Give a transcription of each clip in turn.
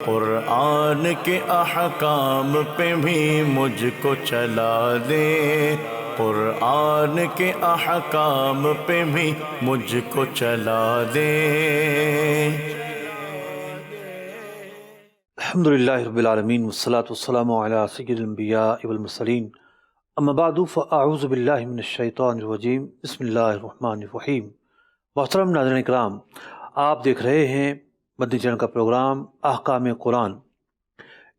قرآن کے احکام پہ بھی مجھ کو چلا دے، قرآن کے احکام پہ بھی مجھ کو چلا دے۔ الحمدللہ رب العالمین والصلاة والسلام علی سید الانبیاء والمرسلین، اما بعد فاعوذ باللہ من الشیطان الرجیم، بسم اللہ الرحمن الرحیم۔ محترم ناظرین کرام، آپ دیکھ رہے ہیں مدنی چینل کا پروگرام احکام قرآن۔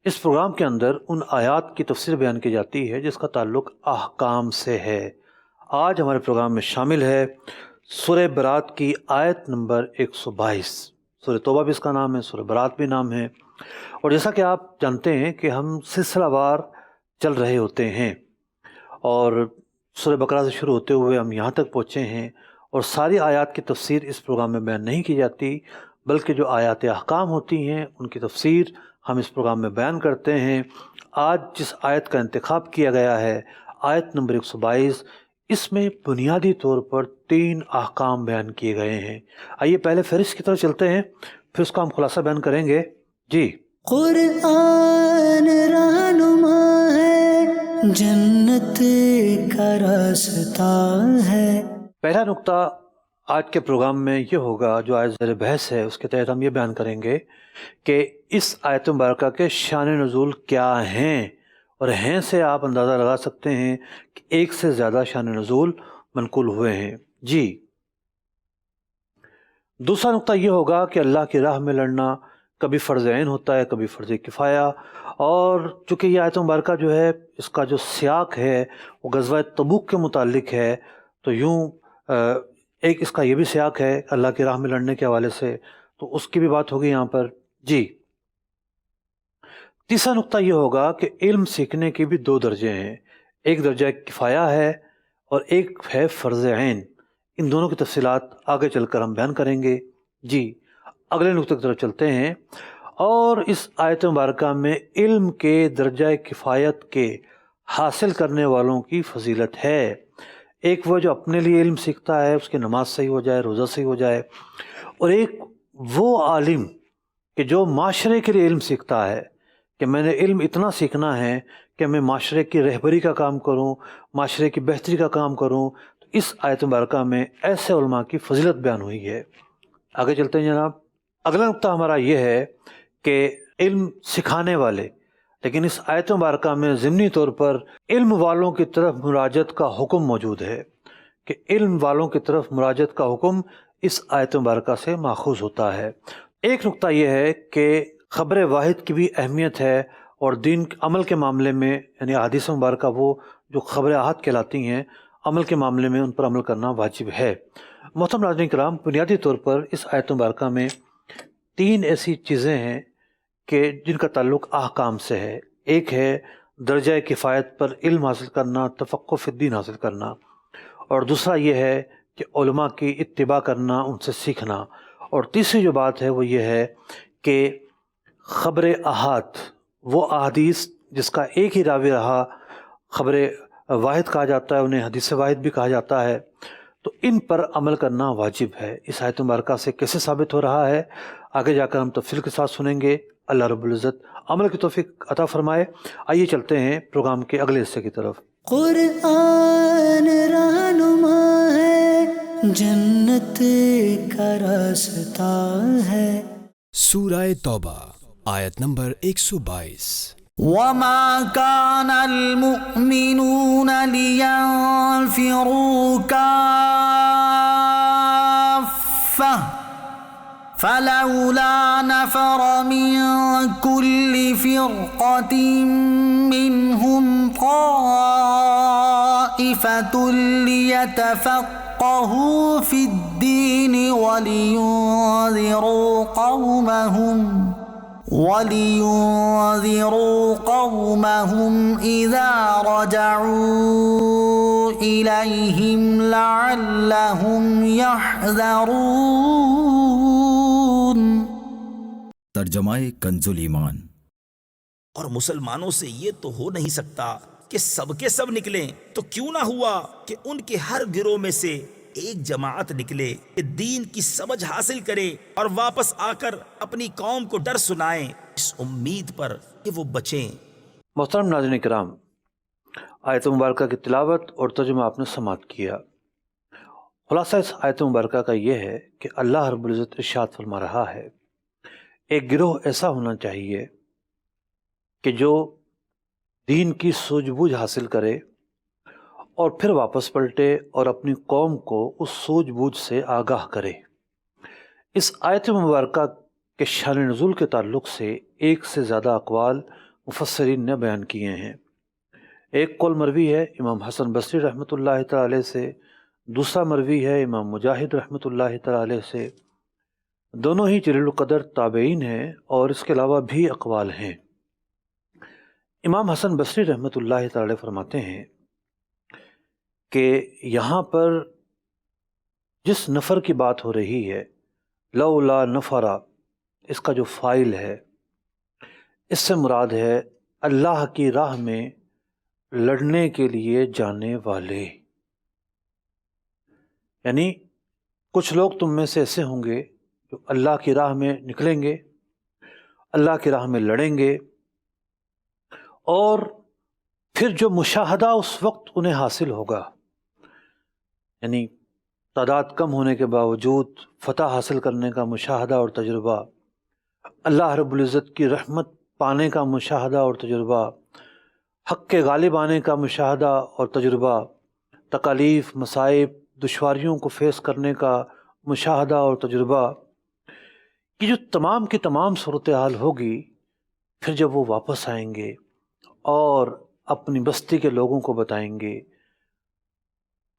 اس پروگرام کے اندر ان آیات کی تفسیر بیان کی جاتی ہے جس کا تعلق احکام سے ہے۔ آج ہمارے پروگرام میں شامل ہے سورہ برات کی آیت نمبر 122۔ سورہ توبہ بھی اس کا نام ہے، سورہ برات بھی نام ہے، اور جیسا کہ آپ جانتے ہیں کہ ہم سلسلہ وار چل رہے ہوتے ہیں، اور سورہ بقرہ سے شروع ہوتے ہوئے ہم یہاں تک پہنچے ہیں، اور ساری آیات کی تفسیر اس پروگرام میں بیان نہیں کی جاتی، بلکہ جو آیات احکام ہوتی ہیں ان کی تفسیر ہم اس پروگرام میں بیان کرتے ہیں۔ آج جس آیت کا انتخاب کیا گیا ہے، آیت نمبر 122، اس میں بنیادی طور پر 3 احکام بیان کیے گئے ہیں۔ آئیے پہلے فہرست کی طرف چلتے ہیں، پھر اس کا ہم خلاصہ بیان کریں گے۔ جی، قرآن رہنما ہے، جنت کا راستہ ہے۔ پہلا نقطہ آج کے پروگرام میں یہ ہوگا، جو آیت زیر بحث ہے اس کے تحت ہم یہ بیان کریں گے کہ اس آیت مبارکہ کے شان نزول کیا ہیں، اور ہیں سے آپ اندازہ لگا سکتے ہیں کہ ایک سے زیادہ شان نزول منقول ہوئے ہیں۔ جی، دوسرا نقطہ یہ ہوگا کہ اللہ کی راہ میں لڑنا کبھی فرض عین ہوتا ہے، کبھی فرض کفایہ، اور چونکہ یہ آیت مبارکہ جو ہے اس کا جو سیاق ہے وہ غزوہ تبوک کے متعلق ہے، تو یوں ایک اس کا یہ بھی سیاق ہے اللہ کی راہ میں لڑنے کے حوالے سے، تو اس کی بھی بات ہوگی یہاں پر۔ جی، تیسرا نقطہ یہ ہوگا کہ علم سیکھنے کے بھی 2 درجے ہیں، ایک درجہ کفایہ ہے اور ایک ہے فرض عین۔ ان دونوں کی تفصیلات آگے چل کر ہم بیان کریں گے۔ جی، اگلے نقطے کی طرف چلتے ہیں، اور اس آیت مبارکہ میں علم کے درجہ کفایت کے حاصل کرنے والوں کی فضیلت ہے۔ ایک وہ جو اپنے لیے علم سیکھتا ہے، اس کی نماز صحیح ہو جائے، روزہ صحیح ہو جائے، اور ایک وہ عالم کہ جو معاشرے کے لیے علم سیکھتا ہے کہ میں نے علم اتنا سیکھنا ہے کہ میں معاشرے کی رہبری کا کام کروں، معاشرے کی بہتری کا کام کروں۔ تو اس آیت مبارکہ میں ایسے علماء کی فضیلت بیان ہوئی ہے۔ آگے چلتے ہیں جناب۔ اگلا نقطہ ہمارا یہ ہے کہ علم سکھانے والے، لیکن اس آیت مبارکہ میں ضمنی طور پر علم والوں کی طرف مراجعت کا حکم موجود ہے، کہ علم والوں کی طرف مراجعت کا حکم اس آیت مبارکہ سے ماخوذ ہوتا ہے۔ ایک نقطہ یہ ہے کہ خبر واحد کی بھی اہمیت ہے، اور دین عمل کے معاملے میں، یعنی احادیث مبارکہ وہ جو خبر احاد کہلاتی ہیں، عمل کے معاملے میں ان پر عمل کرنا واجب ہے۔ محترم ناظرین کرام، بنیادی طور پر اس آیت مبارکہ میں 3 ایسی چیزیں ہیں کہ جن کا تعلق احکام سے ہے۔ ایک ہے درجہ کفایت پر علم حاصل کرنا، تفقہ فی الدین حاصل کرنا، اور دوسرا یہ ہے کہ علماء کی اتباع کرنا، ان سے سیکھنا، اور تیسری جو بات ہے وہ یہ ہے کہ خبر احاد، وہ احادیث جس کا ایک ہی راوی رہا، خبر واحد کہا جاتا ہے، انہیں حدیث واحد بھی کہا جاتا ہے، تو ان پر عمل کرنا واجب ہے۔ اس آیت مبارکہ سے کیسے ثابت ہو رہا ہے، آگے جا کر ہم تفصیل کے ساتھ سنیں گے۔ اللہ رب العزت عمل کی توفیق عطا فرمائے۔ آئیے چلتے ہیں پروگرام کے اگلے حصے کی طرف۔ قرآن رہنما ہے، جنت کا راستہ ہے۔ سورہ توبہ آیت نمبر 122۔ وما كان المؤمنون لينفروا كافة فلولا نفر من كل فرقة منهم طائفة ليتفقهوا في الدين ولينذروا قومهم إذا رجعوا إليهم لعلهم يحذرون۔ ترجمہ کنز الایمان۔ اور مسلمانوں سے یہ تو ہو نہیں سکتا کہ سب کے سب نکلیں، تو کیوں نہ ہوا کہ ان کے ہر گروہ میں سے ایک جماعت نکلے کہ دین کی سمجھ حاصل کرے اور واپس آ کر اپنی قوم کو ڈر سنائیں اس امید پر کہ وہ بچیں۔ محترم ناظرین کرام، آیت مبارکہ کی تلاوت اور ترجمہ آپ نے سماعت کیا۔ خلاصہ اس آیت مبارکہ کا یہ ہے کہ اللہ رب العزت ارشاد فرما رہا ہے، ایک گروہ ایسا ہونا چاہیے کہ جو دین کی سوجھ بوجھ حاصل کرے اور پھر واپس پلٹے اور اپنی قوم کو اس سوجھ بوجھ سے آگاہ کرے۔ اس آیت مبارکہ کے شان نزول کے تعلق سے ایک سے زیادہ اقوال مفسرین نے بیان کیے ہیں۔ ایک قول مروی ہے امام حسن بصری رحمۃ اللہ تعالی علیہ سے، دوسرا مروی ہے امام مجاہد رحمۃ اللہ تعالی علیہ سے، دونوں ہی جلیل القدر تابعین ہیں، اور اس کے علاوہ بھی اقوال ہیں۔ امام حسن بصری رحمۃ اللہ تعالی فرماتے ہیں کہ یہاں پر جس نفر کی بات ہو رہی ہے، لولا نفرا، اس کا جو فاعل ہے، اس سے مراد ہے اللہ کی راہ میں لڑنے کے لیے جانے والے۔ یعنی کچھ لوگ تم میں سے ایسے ہوں گے جو اللہ کی راہ میں نکلیں گے، اللہ کی راہ میں لڑیں گے، اور پھر جو مشاہدہ اس وقت انہیں حاصل ہوگا، یعنی تعداد کم ہونے کے باوجود فتح حاصل کرنے کا مشاہدہ اور تجربہ، اللہ رب العزت کی رحمت پانے کا مشاہدہ اور تجربہ، حق کے غالب آنے کا مشاہدہ اور تجربہ، تکالیف، مصائب، دشواریوں کو فیس کرنے کا مشاہدہ اور تجربہ، یہ جو تمام کی تمام صورتحال ہوگی، پھر جب وہ واپس آئیں گے اور اپنی بستی کے لوگوں کو بتائیں گے،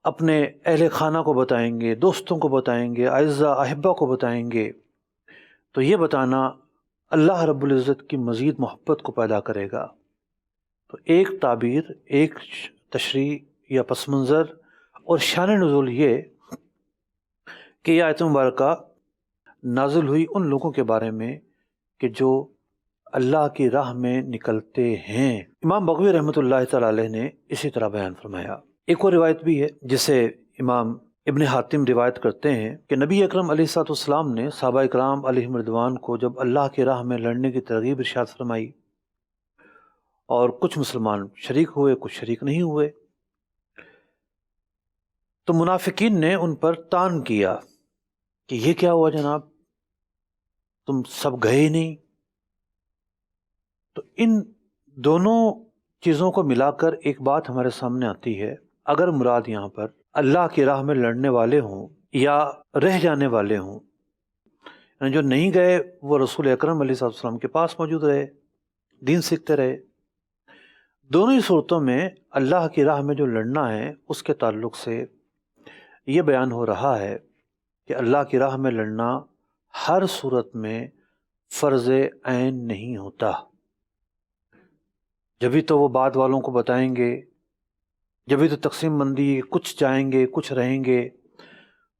اپنے اہل خانہ کو بتائیں گے، دوستوں کو بتائیں گے، اعزہ احبہ کو بتائیں گے، تو یہ بتانا اللہ رب العزت کی مزید محبت کو پیدا کرے گا۔ تو ایک تعبیر، ایک تشریح یا پس منظر اور شان نزول یہ کہ یہ آیت مبارکہ نازل ہوئی ان لوگوں کے بارے میں کہ جو اللہ کی راہ میں نکلتے ہیں۔ امام بغوی رحمۃ اللہ تعالی علیہ نے اسی طرح بیان فرمایا۔ ایک اور روایت بھی ہے جسے امام ابن حاتم روایت کرتے ہیں کہ نبی اکرم علیہ الصلوۃ والسلام نے صحابہ کرام علیہم رضوان کو جب اللہ کی راہ میں لڑنے کی ترغیب ارشاد فرمائی، اور کچھ مسلمان شریک ہوئے، کچھ شریک نہیں ہوئے، تو منافقین نے ان پر طعن کیا کہ یہ کیا ہوا جناب، تم سب گئے ہی نہیں۔ تو ان دونوں چیزوں کو ملا کر ایک بات ہمارے سامنے آتی ہے، اگر مراد یہاں پر اللہ کی راہ میں لڑنے والے ہوں یا رہ جانے والے ہوں، یعنی جو نہیں گئے وہ رسول اکرم علیہ السلام کے پاس موجود رہے، دین سیکھتے رہے، دونوں ہی صورتوں میں اللہ کی راہ میں جو لڑنا ہے اس کے تعلق سے یہ بیان ہو رہا ہے کہ اللہ کی راہ میں لڑنا ہر صورت میں فرض عین نہیں ہوتا۔ جبھی تو وہ بعد والوں کو بتائیں گے، جبھی تو تقسیم بندی، کچھ جائیں گے کچھ رہیں گے۔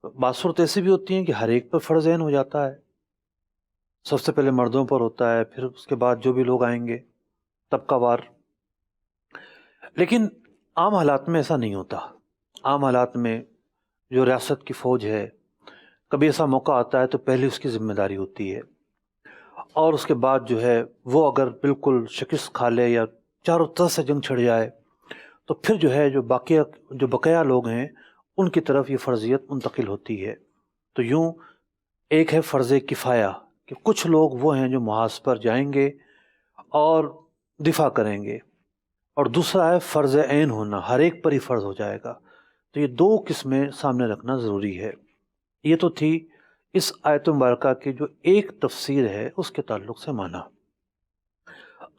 بعض صورت ایسی بھی ہوتی ہیں کہ ہر ایک پر فرض عین ہو جاتا ہے، سب سے پہلے مردوں پر ہوتا ہے، پھر اس کے بعد جو بھی لوگ آئیں گے طبقہ وار۔ لیکن عام حالات میں ایسا نہیں ہوتا۔ عام حالات میں جو ریاست کی فوج ہے، کبھی ایسا موقع آتا ہے تو پہلے اس کی ذمہ داری ہوتی ہے، اور اس کے بعد جو ہے وہ اگر بالکل شکست کھا لے یا چاروں طرف سے جنگ چھڑ جائے تو پھر جو ہے جو بقیہ لوگ ہیں ان کی طرف یہ فرضیت منتقل ہوتی ہے۔ تو یوں ایک ہے فرض کفایہ کہ کچھ لوگ وہ ہیں جو محاذ پر جائیں گے اور دفاع کریں گے، اور دوسرا ہے فرض عین ہونا، ہر ایک پر ہی فرض ہو جائے گا۔ تو یہ دو قسمیں سامنے رکھنا ضروری ہے۔ یہ تو تھی اس آیت مبارکہ کی جو ایک تفسیر ہے اس کے تعلق سے معنی۔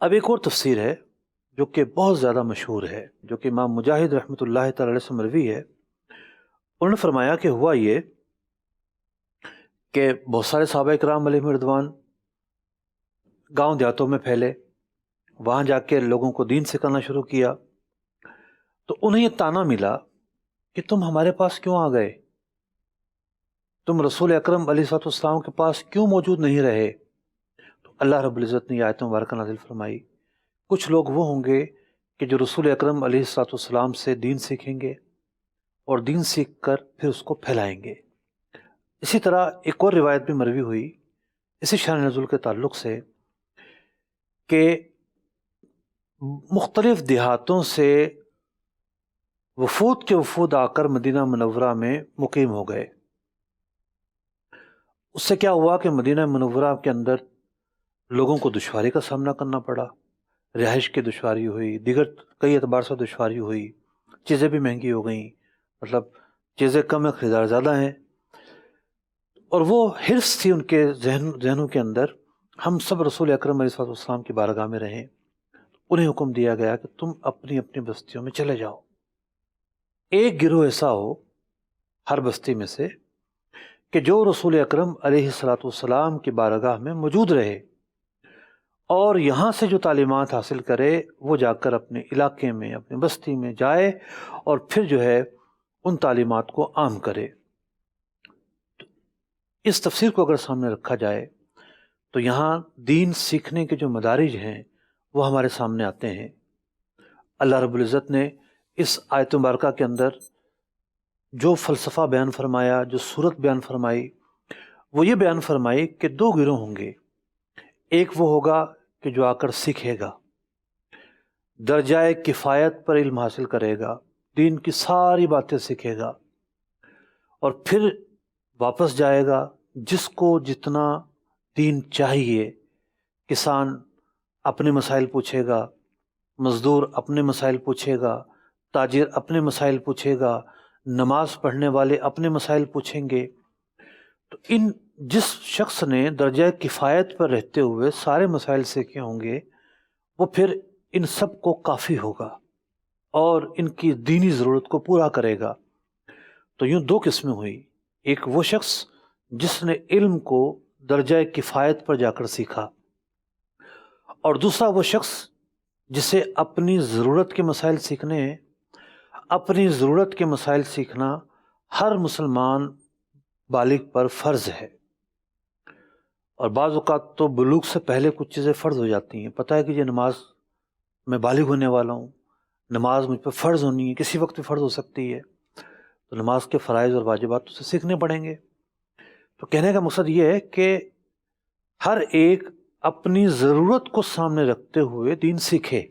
اب ایک اور تفسیر ہے جو کہ بہت زیادہ مشہور ہے، جو کہ امام مجاہد رحمۃ اللہ تعالی علیہ سے مروی ہے۔ انہوں نے فرمایا کہ ہوا یہ کہ بہت سارے صحابہ کرام علیہم رضوان گاؤں دیہاتوں میں پھیلے، وہاں جا کے لوگوں کو دین سکھانا شروع کیا، تو انہیں یہ طعنہ ملا کہ تم ہمارے پاس کیوں آ گئے، تم رسول اکرم علیہ الصلوۃ والسلام کے پاس کیوں موجود نہیں رہے؟ تو اللہ رب العزت نے یہ آیت مبارکہ نازل فرمائی، کچھ لوگ وہ ہوں گے کہ جو رسول اکرم علیہ الصلوۃ والسلام سے دین سیکھیں گے اور دین سیکھ کر پھر اس کو پھیلائیں گے۔ اسی طرح ایک اور روایت بھی مروی ہوئی اسی شان نزول کے تعلق سے کہ مختلف دیہاتوں سے وفود کے وفود آ کر مدینہ منورہ میں مقیم ہو گئے۔ اس سے کیا ہوا کہ مدینہ منورہ کے اندر لوگوں کو دشواری کا سامنا کرنا پڑا، رہائش کی دشواری ہوئی، دیگر کئی اعتبار سے دشواری ہوئی، چیزیں بھی مہنگی ہو گئیں، مطلب چیزیں کم ہیں، خریدار زیادہ ہیں، اور وہ حرص تھی ان کے ذہنوں کے اندر، ہم سب رسول اکرم علیہ الصلوۃ والسلام کی بارگاہ میں رہیں۔ انہیں حکم دیا گیا کہ تم اپنی اپنی بستیوں میں چلے جاؤ، ایک گروہ ایسا ہو ہر بستی میں سے کہ جو رسول اکرم علیہ الصلوۃ والسلام کی بارگاہ میں موجود رہے اور یہاں سے جو تعلیمات حاصل کرے وہ جا کر اپنے علاقے میں، اپنی بستی میں جائے اور پھر جو ہے ان تعلیمات کو عام کرے۔ اس تفسیر کو اگر سامنے رکھا جائے تو یہاں دین سیکھنے کے جو مدارج ہیں وہ ہمارے سامنے آتے ہیں۔ اللہ رب العزت نے اس آیت مبارکہ کے اندر جو فلسفہ بیان فرمایا، جو صورت بیان فرمائی، وہ یہ بیان فرمائی کہ دو گروہ ہوں گے۔ ایک وہ ہوگا کہ جو آ کر سیکھے گا، درجہ کفایت پر علم حاصل کرے گا، دین کی ساری باتیں سیکھے گا اور پھر واپس جائے گا۔ جس کو جتنا دین چاہیے، کسان اپنے مسائل پوچھے گا، مزدور اپنے مسائل پوچھے گا، تاجر اپنے مسائل پوچھے گا، نماز پڑھنے والے اپنے مسائل پوچھیں گے۔ تو جس شخص نے درجہ کفایت پر رہتے ہوئے سارے مسائل سیکھے ہوں گے وہ پھر ان سب کو کافی ہوگا اور ان کی دینی ضرورت کو پورا کرے گا۔ تو یوں دو قسمیں ہوئی، ایک وہ شخص جس نے علم کو درجہ کفایت پر جا کر سیکھا، اور دوسرا وہ شخص جسے اپنی ضرورت کے مسائل سیکھنے ہیں۔ اپنی ضرورت کے مسائل سیکھنا ہر مسلمان بالغ پر فرض ہے، اور بعض اوقات تو بلوغ سے پہلے کچھ چیزیں فرض ہو جاتی ہیں۔ پتہ ہے کہ یہ نماز میں بالغ ہونے والا ہوں، نماز مجھ پر فرض ہونی ہے، کسی وقت بھی فرض ہو سکتی ہے، تو نماز کے فرائض اور واجبات اسے سیکھنے پڑیں گے۔ تو کہنے کا مقصد یہ ہے کہ ہر ایک اپنی ضرورت کو سامنے رکھتے ہوئے دین سیکھے،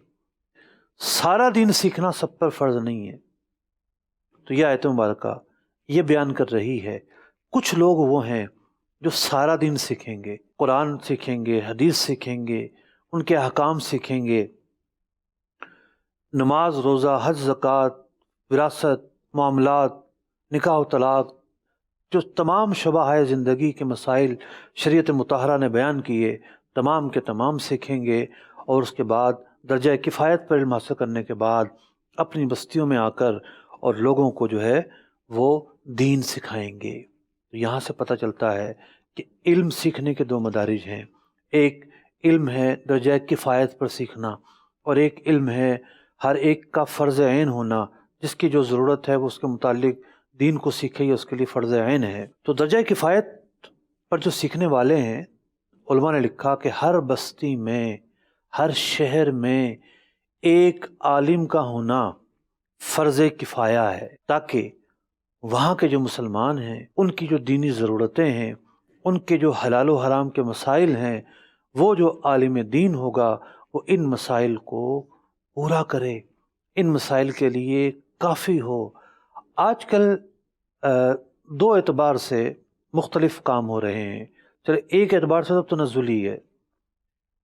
سارا دین سیکھنا سب پر فرض نہیں ہے۔ تو یہ آیت مبارکہ یہ بیان کر رہی ہے کچھ لوگ وہ ہیں جو سارا دین سیکھیں گے، قرآن سیکھیں گے، حدیث سیکھیں گے، ان کے احکام سیکھیں گے، نماز، روزہ، حج، زکوٰۃ، وراثت، معاملات، نکاح و طلاق، جو تمام شعبہ زندگی کے مسائل شریعت مطہرہ نے بیان کیے، تمام کے تمام سیکھیں گے، اور اس کے بعد درجہ کفایت پر علم حاصل کرنے کے بعد اپنی بستیوں میں آ کر اور لوگوں کو جو ہے وہ دین سکھائیں گے۔ تو یہاں سے پتہ چلتا ہے کہ علم سیکھنے کے دو مدارج ہیں، ایک علم ہے درجہ کفایت پر سیکھنا، اور ایک علم ہے ہر ایک کا فرض عین ہونا، جس کی جو ضرورت ہے وہ اس کے متعلق دین کو سیکھے، یہ اس کے لیے فرض عین ہے۔ تو درجہ کفایت پر جو سیکھنے والے ہیں، علماء نے لکھا کہ ہر بستی میں، ہر شہر میں ایک عالم کا ہونا فرض کفایہ ہے، تاکہ وہاں کے جو مسلمان ہیں ان کی جو دینی ضرورتیں ہیں، ان کے جو حلال و حرام کے مسائل ہیں، وہ جو عالم دین ہوگا وہ ان مسائل کو پورا کرے، ان مسائل کے لیے کافی ہو۔ آج کل دو اعتبار سے مختلف کام ہو رہے ہیں۔ چلے ایک اعتبار سے تو تنزلی ہے،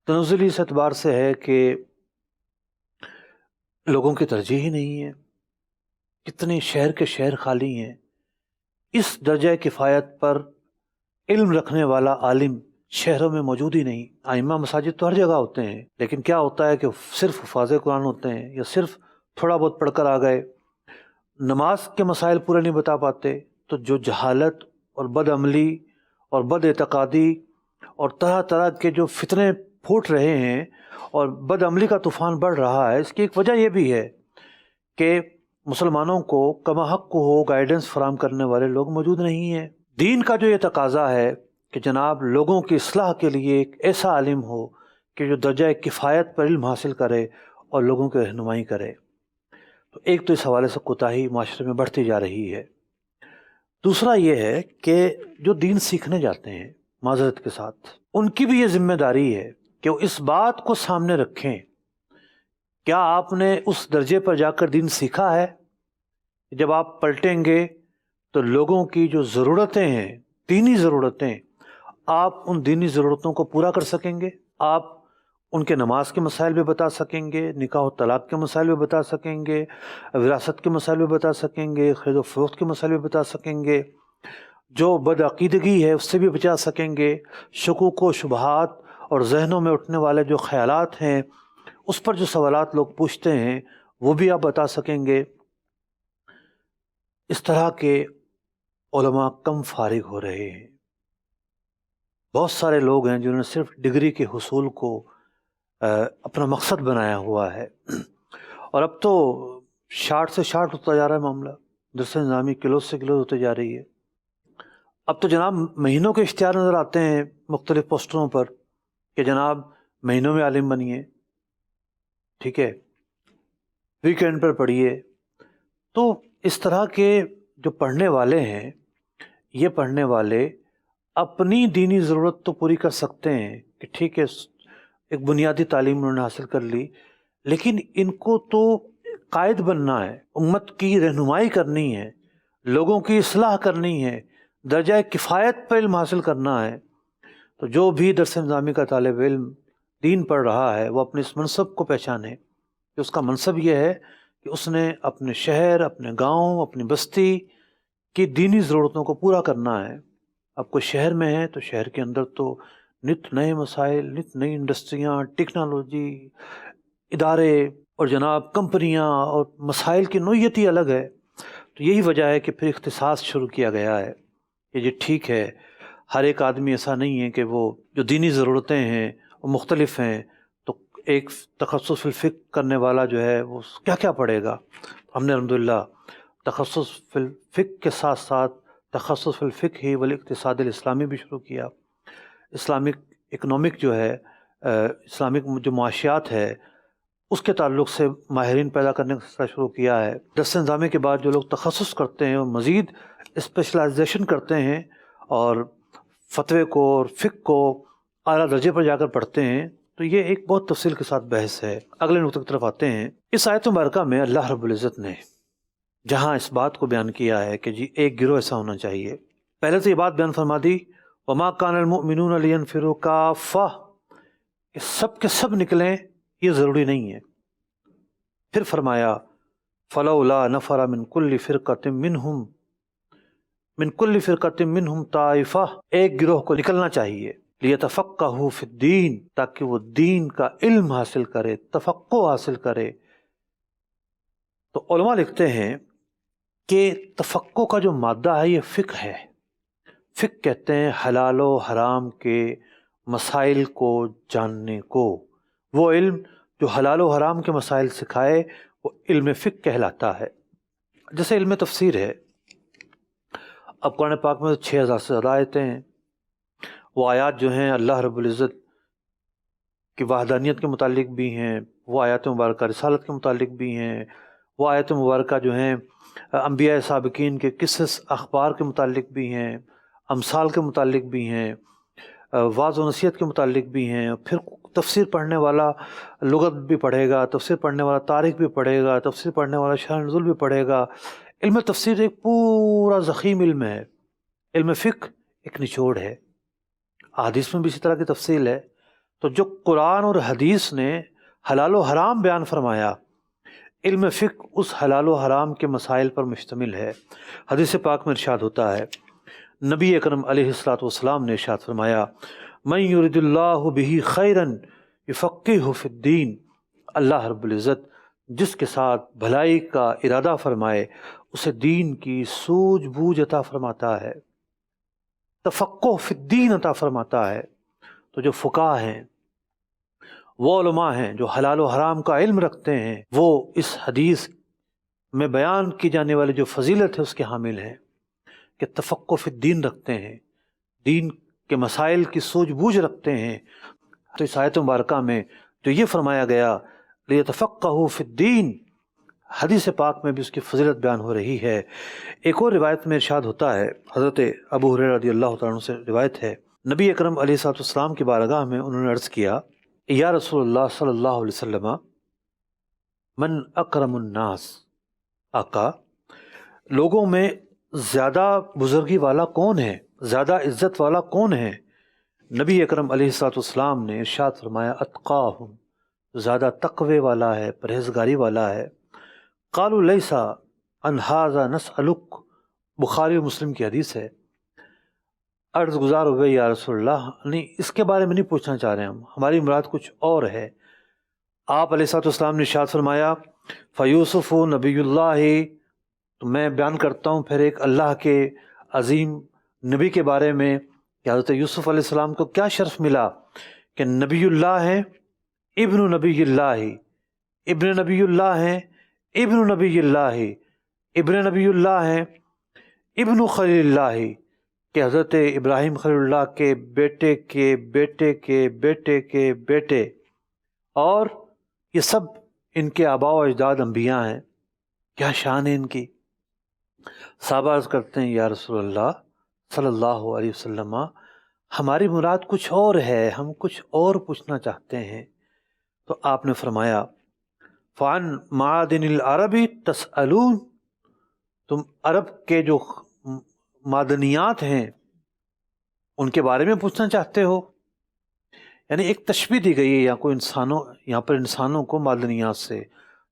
تنزلی اس اعتبار سے ہے کہ لوگوں کی ترجیح ہی نہیں ہے، کتنے شہر کے شہر خالی ہیں، اس درجہ کفایت پر علم رکھنے والا عالم شہروں میں موجود ہی نہیں۔ ائمہ مساجد تو ہر جگہ ہوتے ہیں، لیکن کیا ہوتا ہے کہ صرف حفاظ قرآن ہوتے ہیں یا صرف تھوڑا بہت پڑھ کر آ گئے، نماز کے مسائل پورے نہیں بتا پاتے۔ تو جو جہالت اور بد عملی اور بد اعتقادی اور طرح طرح کے جو فتنے پھوٹ رہے ہیں اور بد عملی کا طوفان بڑھ رہا ہے، اس کی ایک وجہ یہ بھی ہے کہ مسلمانوں کو کما حق کو ہو گائیڈنس فراہم کرنے والے لوگ موجود نہیں ہیں۔ دین کا جو یہ تقاضا ہے کہ جناب لوگوں کی اصلاح کے لیے ایک ایسا عالم ہو کہ جو درجہ کفایت پر علم حاصل کرے اور لوگوں کی رہنمائی کرے، تو ایک تو اس حوالے سے کوتاہی معاشرے میں بڑھتی جا رہی ہے۔ دوسرا یہ ہے کہ جو دین سیکھنے جاتے ہیں معذرت کے ساتھ، ان کی بھی یہ ذمہ داری ہے کہ وہ اس بات کو سامنے رکھیں، کیا آپ نے اس درجے پر جا کر دین سیکھا ہے؟ جب آپ پلٹیں گے تو لوگوں کی جو ضرورتیں ہیں، دینی ضرورتیں، آپ ان دینی ضرورتوں کو پورا کر سکیں گے؟ آپ ان کے نماز کے مسائل بھی بتا سکیں گے، نکاح و طلاق کے مسائل بھی بتا سکیں گے، وراثت کے مسائل بھی بتا سکیں گے، خرید و فروخت کے مسائل بھی بتا سکیں گے، جو بدعقیدگی ہے اس سے بھی بچا سکیں گے، شکوک و شبہات اور ذہنوں میں اٹھنے والے جو خیالات ہیں اس پر جو سوالات لوگ پوچھتے ہیں وہ بھی آپ بتا سکیں گے۔ اس طرح کے علماء کم فارغ ہو رہے ہیں۔ بہت سارے لوگ ہیں جنہوں نے صرف ڈگری کے حصول کو اپنا مقصد بنایا ہوا ہے، اور اب تو شارٹ سے شارٹ ہوتا جا رہا ہے معاملہ، درس نظامی کلوز سے کلوز ہوتے جا رہی ہے۔ اب تو جناب مہینوں کے اشتہار نظر آتے ہیں مختلف پوسٹروں پر کہ جناب مہینوں میں عالم بنیے، ٹھیک ہے، ویکینڈ پر پڑھیے۔ تو اس طرح کے جو پڑھنے والے ہیں، یہ پڑھنے والے اپنی دینی ضرورت تو پوری کر سکتے ہیں کہ ٹھیک ہے ایک بنیادی تعلیم انہوں نے حاصل کر لی، لیکن ان کو تو قائد بننا ہے، امت کی رہنمائی کرنی ہے، لوگوں کی اصلاح کرنی ہے، درجہ کفایت پر علم حاصل کرنا ہے۔ تو جو بھی درس نظامی کا طالب علم دین پڑھ رہا ہے وہ اپنے اس منصب کو پہچانے کہ اس کا منصب یہ ہے کہ اس نے اپنے شہر، اپنے گاؤں، اپنی بستی کی دینی ضرورتوں کو پورا کرنا ہے۔ اب کوئی شہر میں ہے تو شہر کے اندر تو نت نئے مسائل، نت نئی انڈسٹریاں، ٹیکنالوجی، ادارے اور جناب کمپنیاں اور مسائل کی نوعیت ہی الگ ہے۔ تو یہی وجہ ہے کہ پھر اختصاص شروع کیا گیا ہے کہ یہ ٹھیک ہے، ہر ایک آدمی ایسا نہیں ہے کہ وہ جو دینی ضرورتیں ہیں وہ مختلف ہیں، تو ایک تخصص فی الفقہ کرنے والا جو ہے وہ کیا کیا پڑھے گا۔ ہم نے الحمدللہ تخصص فی الفقہ کے ساتھ ساتھ تخصص فی الفقہ ہی والاقتصاد الاسلامی بھی شروع کیا۔ اسلامک اکنامک جو ہے، اسلامک جو معاشیات ہے اس کے تعلق سے ماہرین پیدا کرنے کا سلسلہ شروع کیا ہے۔ درس نظامی کے بعد جو لوگ تخصص کرتے ہیں اور مزید اسپیشلائزیشن کرتے ہیں اور فتوے کو اور فقہ کو اعلیٰ درجے پر جا کر پڑھتے ہیں، تو یہ ایک بہت تفصیل کے ساتھ بحث ہے۔ اگلے نقطے کی طرف آتے ہیں۔ اس آیت مبارکہ میں اللہ رب العزت نے جہاں اس بات کو بیان کیا ہے کہ جی ایک گروہ ایسا ہونا چاہیے، پہلے تو یہ بات بیان فرما دی وَمَا كَانَ الْمُؤْمِنُونَ لِيَنْفِرُوا كَافَّةً، کہ سب کے سب نکلیں یہ ضروری نہیں ہے۔ پھر فرمایا فَلَوْلَا نَفَرَ مِنْ كُلِّ فِرْقَةٍ مِّنْهُمْ طَائِفَةٌ، ایک گروہ کو نکلنا چاہیے، لِيَتَفَقَّهُوا فِي الدِّينِ، تاکہ وہ دین کا علم حاصل کرے، تفقہ حاصل کرے۔ تو علماء لکھتے ہیں کہ تفقہ کا جو مادہ ہے یہ فقہ ہے۔ فقہ کہتے ہیں حلال و حرام کے مسائل کو جاننے کو، وہ علم جو حلال و حرام کے مسائل سکھائے وہ علم فقہ کہلاتا ہے۔ جیسے علم تفسیر ہے، اب قرآن پاک میں 6000 سے زیادہ آیتیں ہیں، وہ آیات جو ہیں اللہ رب العزت کی وحدانیت کے متعلق بھی ہیں، وہ آیات مبارکہ رسالت کے متعلق بھی ہیں، وہ آیات مبارکہ جو ہیں انبیاء سابقین کے قصص اخبار کے متعلق بھی ہیں، امثال کے متعلق بھی ہیں، وعظ و نصیحت کے متعلق بھی ہیں۔ پھر تفسیر پڑھنے والا لغت بھی پڑھے گا، تفسیر پڑھنے والا تاریخ بھی پڑھے گا، تفسیر پڑھنے والا شرح نزول بھی پڑھے گا۔ علم تفسیر ایک پورا ضخیم علم ہے۔ علم فقہ ایک نچوڑ ہے، احادیث میں بھی اسی طرح کی تفصیل ہے۔ تو جو قرآن اور حدیث نے حلال و حرام بیان فرمایا، علم فقہ اس حلال و حرام کے مسائل پر مشتمل ہے۔ حدیث پاک میں ارشاد ہوتا ہے، نبی اکرم علیہ الصلوۃ والسلام نے ارشاد فرمایا، من یرد اللہ بہ خیرا یفقہہ فی الدین، اللہ رب العزت جس کے ساتھ بھلائی کا ارادہ فرمائے اسے دین کی سوجھ بوجھ عطا فرماتا ہے، تفقہ فی الدین عطا فرماتا ہے۔ تو جو فقہاء ہیں، وہ علماء ہیں جو حلال و حرام کا علم رکھتے ہیں، وہ اس حدیث میں بیان کی جانے والی جو فضیلت ہے اس کے حامل ہیں کہ تفقہ فی الدین رکھتے ہیں، دین کے مسائل کی سوجھ بوجھ رکھتے ہیں۔ تو اس آیت مبارکہ میں جو یہ فرمایا گیا لِيَتَفَقَّهُوا فِي الدِّينِ، حدیث پاک میں بھی اس کی فضیلت بیان ہو رہی ہے۔ ایک اور روایت میں ارشاد ہوتا ہے، حضرت ابو ہریرہ رضی اللہ تعالیٰ عنہ سے روایت ہے، نبی اکرم علیہ الصلوۃ والسلام کی بارگاہ میں انہوں نے عرض کیا یا رسول اللہ صلی اللہ علیہ وسلم من اکرم الناس، آقا لوگوں میں زیادہ بزرگی والا کون ہے، زیادہ عزت والا کون ہے؟ نبی اکرم علیہ الصلوۃ والسلام نے ارشاد فرمایا اتقاہم، زیادہ تقوی والا ہے، پرہیزگاری والا ہے۔ قالوا لیس عن ھذا نسألک، بخاری و مسلم کی حدیث ہے۔ عرض گزار ہوئے یا رسول اللہ، نہیں اس کے بارے میں نہیں پوچھنا چاہ رہے ہماری مراد کچھ اور ہے۔ آپ علیہ الصلوۃ والسلام نے ارشاد فرمایا فیوسف نبی اللہ، تو میں بیان کرتا ہوں پھر ایک اللہ کے عظیم نبی کے بارے میں کہ حضرت یوسف علیہ السلام کو کیا شرف ملا کہ نبی اللہ ہیں، ابن نبی اللہ، ابن نبی اللہ ہیں، ابن نبی اللہ، ابن نبی اللہ ہیں، ابن خلیل اللہ، کہ حضرت ابراہیم خلیل اللہ کے بیٹے کے بیٹے کے بیٹے کے بیٹے، اور یہ سب ان کے آباء و اجداد انبیاء ہیں۔ کیا شان ہے ان کی۔ صحابہ عرض کرتے ہیں یا رسول اللہ صلی اللہ علیہ وسلم، ہماری مراد کچھ اور ہے، ہم کچھ اور پوچھنا چاہتے ہیں۔ تو آپ نے فرمایا فعن معادن العرب تسألون، تم عرب کے جو معدنیات ہیں ان کے بارے میں پوچھنا چاہتے ہو؟ یعنی ایک تشبیہ دی گئی ہے یہاں پر انسانوں کو معدنیات سے،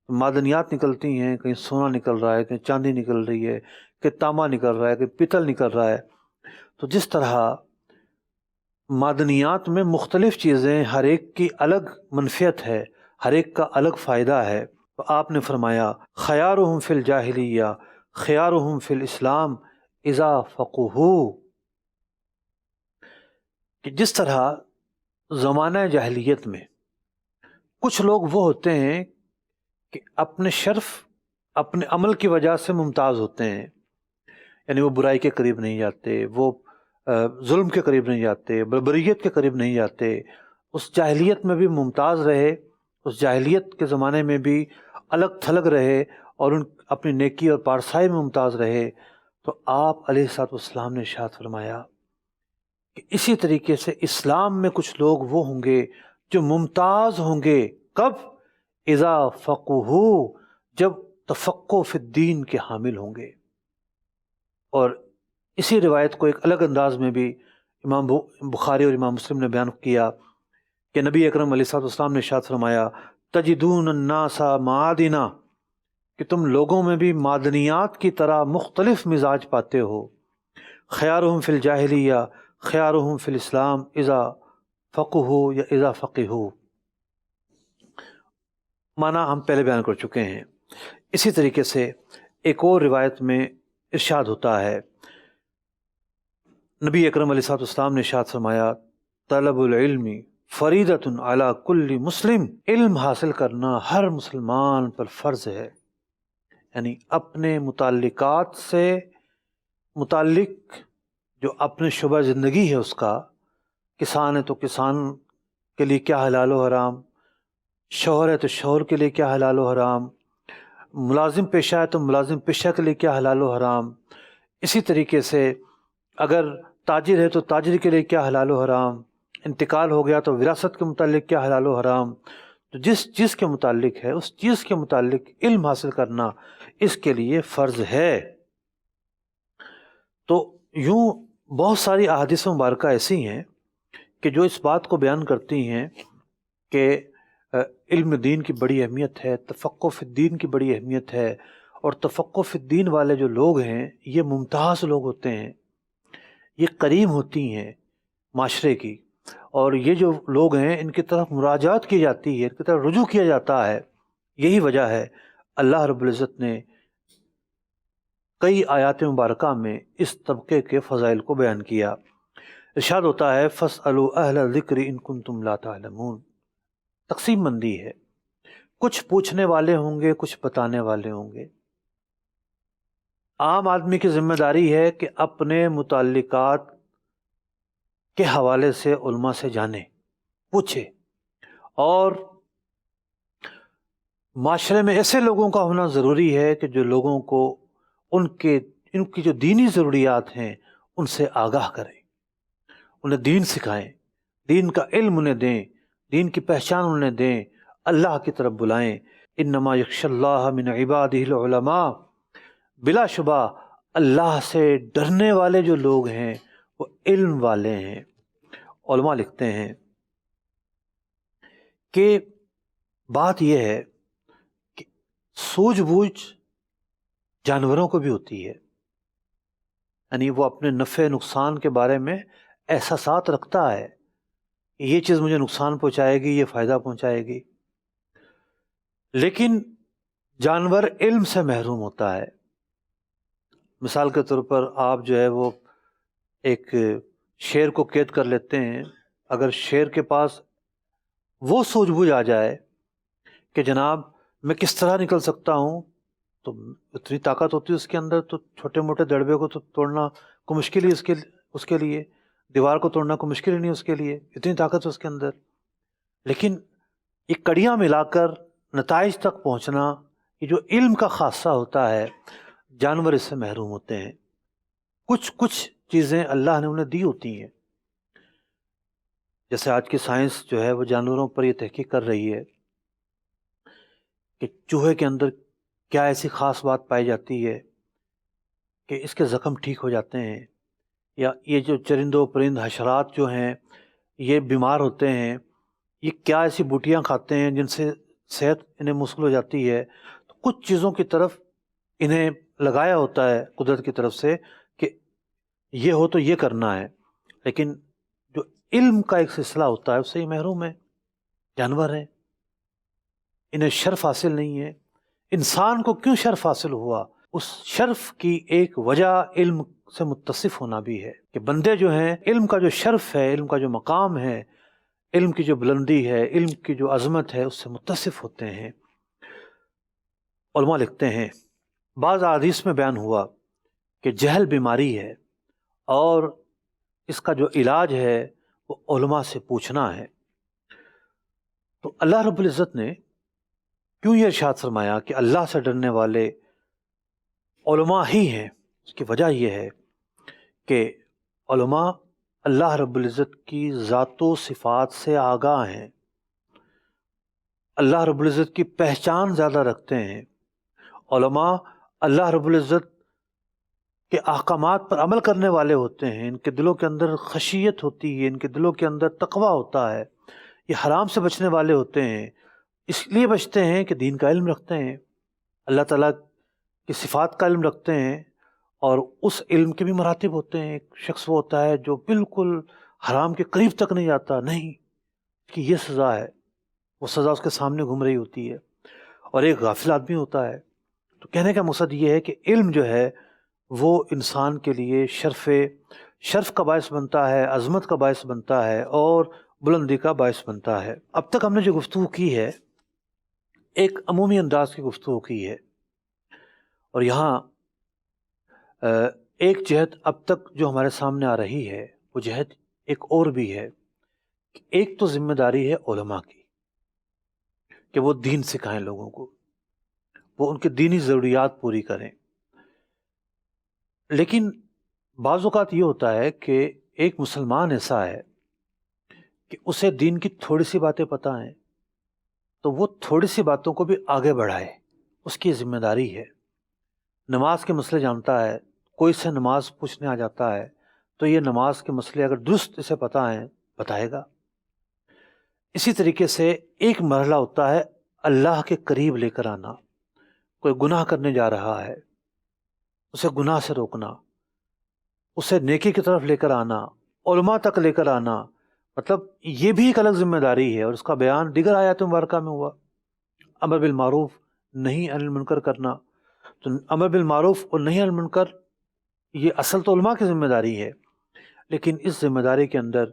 معدنیات نکلتی ہیں، کہیں سونا نکل رہا ہے، کہیں چاندی نکل رہی ہے، کہیں تانبا نکل رہا ہے، کہیں پیتل نکل رہا ہے۔ تو جس طرح معدنیات میں مختلف چیزیں، ہر ایک کی الگ منفعت ہے، ہر ایک کا الگ فائدہ ہے۔ تو آپ نے فرمایا خیارہم فی الجاہلیہ خیارہم فی الاسلام اذا فقہوا، کہ جس طرح زمانہ جاہلیت میں کچھ لوگ وہ ہوتے ہیں کہ اپنے شرف اپنے عمل کی وجہ سے ممتاز ہوتے ہیں، یعنی وہ برائی کے قریب نہیں جاتے، وہ ظلم کے قریب نہیں جاتے، بربریت کے قریب نہیں جاتے۔ اس جاہلیت میں بھی ممتاز رہے، اس جاہلیت کے زمانے میں بھی الگ تھلگ رہے اور اپنی نیکی اور پارسائی میں ممتاز رہے۔ تو آپ علیہ الصلوۃ والسلام نے ارشاد فرمایا کہ اسی طریقے سے اسلام میں کچھ لوگ وہ ہوں گے جو ممتاز ہوں گے، کب؟ اذا فقہوا، جب تفقہ فی الدین کے حامل ہوں گے۔ اور اسی روایت کو ایک الگ انداز میں بھی امام بخاری اور امام مسلم نے بیان کیا کہ نبی اکرم علیہ الصلوۃ والسلام نے ارشاد فرمایا تجدون الناس معادنا، کہ تم لوگوں میں بھی معدنیات کی طرح مختلف مزاج پاتے ہو۔ خیارہم فی الجاہلیہ خیارہم فی الاسلام اذا فقہوا یا اذا فقہوا، معنی ہم پہلے بیان کر چکے ہیں۔ اسی طریقے سے ایک اور روایت میں ارشاد ہوتا ہے، نبی اکرم علیہ الصلوۃ والسلام نے ارشاد فرمایا طلب العلم فریضۃ علی کل مسلم، علم حاصل کرنا ہر مسلمان پر فرض ہے۔ یعنی اپنے متعلقات سے متعلق جو اپنے شعبہ زندگی ہے اس کا، کسان ہے تو کسان کے لیے کیا حلال و حرام، شوہر ہے تو شوہر کے لیے کیا حلال و حرام، ملازم پیشہ ہے تو ملازم پیشہ کے لیے کیا حلال و حرام، اسی طریقے سے اگر تاجر ہے تو تاجر کے لیے کیا حلال و حرام، انتقال ہو گیا تو وراثت کے متعلق کیا حلال و حرام۔ تو جس چیز کے متعلق ہے اس چیز کے متعلق علم حاصل کرنا اس کے لیے فرض ہے۔ تو یوں بہت ساری احادیث مبارکہ ایسی ہیں کہ جو اس بات کو بیان کرتی ہیں کہ علم دین کی بڑی اہمیت ہے، تفقہ فی الدین کی بڑی اہمیت ہے، اور تفقہ فی الدین والے جو لوگ ہیں یہ ممتاز لوگ ہوتے ہیں، یہ کریم ہوتی ہیں معاشرے کی، اور یہ جو لوگ ہیں ان کی طرف مراجعت کی جاتی ہے، ان کی طرف رجوع کیا جاتا ہے۔ یہی وجہ ہے اللہ رب العزت نے کئی آیات مبارکہ میں اس طبقے کے فضائل کو بیان کیا۔ ارشاد ہوتا ہے فاسألوا اہل الذکر ان کنتم لا تعلمون، تقسیم بندی ہے، کچھ پوچھنے والے ہوں گے، کچھ بتانے والے ہوں گے۔ عام آدمی کی ذمہ داری ہے کہ اپنے متعلقات کے حوالے سے علماء سے جانے، پوچھے، اور معاشرے میں ایسے لوگوں کا ہونا ضروری ہے کہ جو لوگوں کو ان کی جو دینی ضروریات ہیں ان سے آگاہ کریں، انہیں دین سکھائیں، دین کا علم انہیں دیں، دین کی پہچان انہیں دیں، اللہ کی طرف بلائیں۔ انما یخشی اللہ من عبادہ العلماء، بلا شبہ اللہ سے ڈرنے والے جو لوگ ہیں وہ علم والے ہیں۔ علماء لکھتے ہیں کہ بات یہ ہے کہ سوجھ بوجھ جانوروں کو بھی ہوتی ہے، یعنی وہ اپنے نفع نقصان کے بارے میں احساسات رکھتا ہے، یہ چیز مجھے نقصان پہنچائے گی، یہ فائدہ پہنچائے گی، لیکن جانور علم سے محروم ہوتا ہے۔ مثال کے طور پر آپ جو ہے وہ ایک شیر کو قید کر لیتے ہیں، اگر شیر کے پاس وہ سوجھ بوجھ آ جائے کہ جناب میں کس طرح نکل سکتا ہوں، تو اتنی طاقت ہوتی ہے اس کے اندر، تو چھوٹے موٹے دڑبے کو تو توڑنا کو مشکل ہی اس کے لیے، دیوار کو توڑنا کو مشکل ہی نہیں اس کے لیے، اتنی طاقت ہے اس کے اندر۔ لیکن یہ کڑیاں ملا کر نتائج تک پہنچنا، یہ جو علم کا خاصہ ہوتا ہے، جانور اس سے محروم ہوتے ہیں۔ کچھ چیزیں اللہ نے انہیں دی ہوتی ہیں، جیسے آج کی سائنس جو ہے وہ جانوروں پر یہ تحقیق کر رہی ہے کہ چوہے کے اندر کیا ایسی خاص بات پائی جاتی ہے کہ اس کے زخم ٹھیک ہو جاتے ہیں، یا یہ جو چرند و پرند حشرات جو ہیں یہ بیمار ہوتے ہیں، یہ کیا ایسی بوٹیاں کھاتے ہیں جن سے صحت انہیں موصول ہو جاتی ہے۔ تو کچھ چیزوں کی طرف انہیں لگایا ہوتا ہے قدرت کی طرف سے کہ یہ ہو تو یہ کرنا ہے، لیکن جو علم کا ایک سلسلہ ہوتا ہے اس سے یہ محروم ہے، جانور ہیں، انہیں شرف حاصل نہیں ہے۔ انسان کو کیوں شرف حاصل ہوا؟ اس شرف کی ایک وجہ علم سے متصف ہونا بھی ہے، کہ بندے جو ہیں علم کا جو شرف ہے، علم کا جو مقام ہے، علم کی جو بلندی ہے، علم کی جو عظمت ہے، اس سے متصف ہوتے ہیں۔ علماء لکھتے ہیں بعض احادیث میں بیان ہوا کہ جہل بیماری ہے اور اس کا جو علاج ہے وہ علماء سے پوچھنا ہے۔ تو اللہ رب العزت نے کیوں یہ ارشاد فرمایا کہ اللہ سے ڈرنے والے علماء ہی ہیں؟ اس کی وجہ یہ ہے کہ علماء اللہ رب العزت کی ذات و صفات سے آگاہ ہیں، اللہ رب العزت کی پہچان زیادہ رکھتے ہیں۔ علماء اللہ رب العزت کے احکامات پر عمل کرنے والے ہوتے ہیں، ان کے دلوں کے اندر خشیت ہوتی ہے، ان کے دلوں کے اندر تقویٰ ہوتا ہے، یہ حرام سے بچنے والے ہوتے ہیں، اس لیے بچتے ہیں کہ دین کا علم رکھتے ہیں، اللہ تعالیٰ کی صفات کا علم رکھتے ہیں، اور اس علم کے بھی مراتب ہوتے ہیں۔ ایک شخص وہ ہوتا ہے جو بالکل حرام کے قریب تک نہیں آتا، نہیں کہ یہ سزا ہے، وہ سزا اس کے سامنے گھوم رہی ہوتی ہے، اور ایک غافل آدمی ہوتا ہے۔ تو کہنے کا مقصد یہ ہے کہ علم جو ہے وہ انسان کے لیے شرف کا باعث بنتا ہے، عظمت کا باعث بنتا ہے، اور بلندی کا باعث بنتا ہے۔ اب تک ہم نے جو گفتگو کی ہے ایک عمومی انداز کی گفتگو کی ہے، اور یہاں ایک جہت اب تک جو ہمارے سامنے آ رہی ہے وہ جہت ایک اور بھی ہے، ایک تو ذمہ داری ہے علماء کی کہ وہ دین سکھائیں لوگوں کو، وہ ان کی دینی ضروریات پوری کریں، لیکن بعض اوقات یہ ہوتا ہے کہ ایک مسلمان ایسا ہے کہ اسے دین کی تھوڑی سی باتیں پتہ ہیں، تو وہ تھوڑی سی باتوں کو بھی آگے بڑھائے، اس کی ذمہ داری ہے۔ نماز کے مسئلے جانتا ہے، کوئی سے نماز پوچھنے آ جاتا ہے تو یہ نماز کے مسئلے اگر درست اسے پتہ ہیں بتائے گا۔ اسی طریقے سے ایک مرحلہ ہوتا ہے اللہ کے قریب لے کر آنا، کوئی گناہ کرنے جا رہا ہے اسے گناہ سے روکنا، اسے نیکی کی طرف لے کر آنا، علماء تک لے کر آنا، مطلب یہ بھی ایک الگ ذمہ داری ہے، اور اس کا بیان دیگر آیات مبارکہ میں ہوا۔ امر بالمعروف نہی عن المنکر کرنا، تو امر بالمعروف اور نہی عن المنکر یہ اصل تو علماء کی ذمہ داری ہے، لیکن اس ذمہ داری کے اندر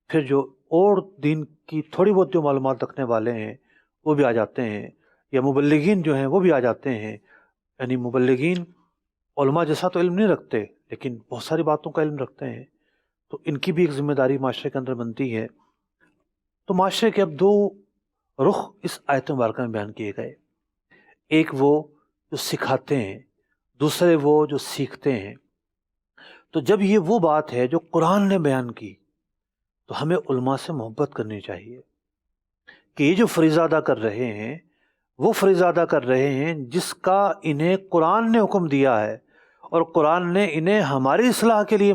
پھر جو اور دین کی تھوڑی بہت جو معلومات رکھنے والے ہیں وہ بھی آ جاتے ہیں، یا مبلغین جو ہیں وہ بھی آ جاتے ہیں۔ یعنی مبلغین علماء جیسا تو علم نہیں رکھتے لیکن بہت ساری باتوں کا علم رکھتے ہیں، تو ان کی بھی ایک ذمہ داری معاشرے کے اندر بنتی ہے۔ تو معاشرے کے اب دو رخ اس آیت مبارکہ میں بیان کیے گئے، ایک وہ جو سکھاتے ہیں، دوسرے وہ جو سیکھتے ہیں۔ تو جب یہ وہ بات ہے جو قرآن نے بیان کی تو ہمیں علماء سے محبت کرنی چاہیے، کہ یہ جو فریضہ ادا کر رہے ہیں وہ فریضہ ادا کر رہے ہیں جس کا انہیں قرآن نے حکم دیا ہے، اور قرآن نے انہیں ہماری اصلاح کے لیے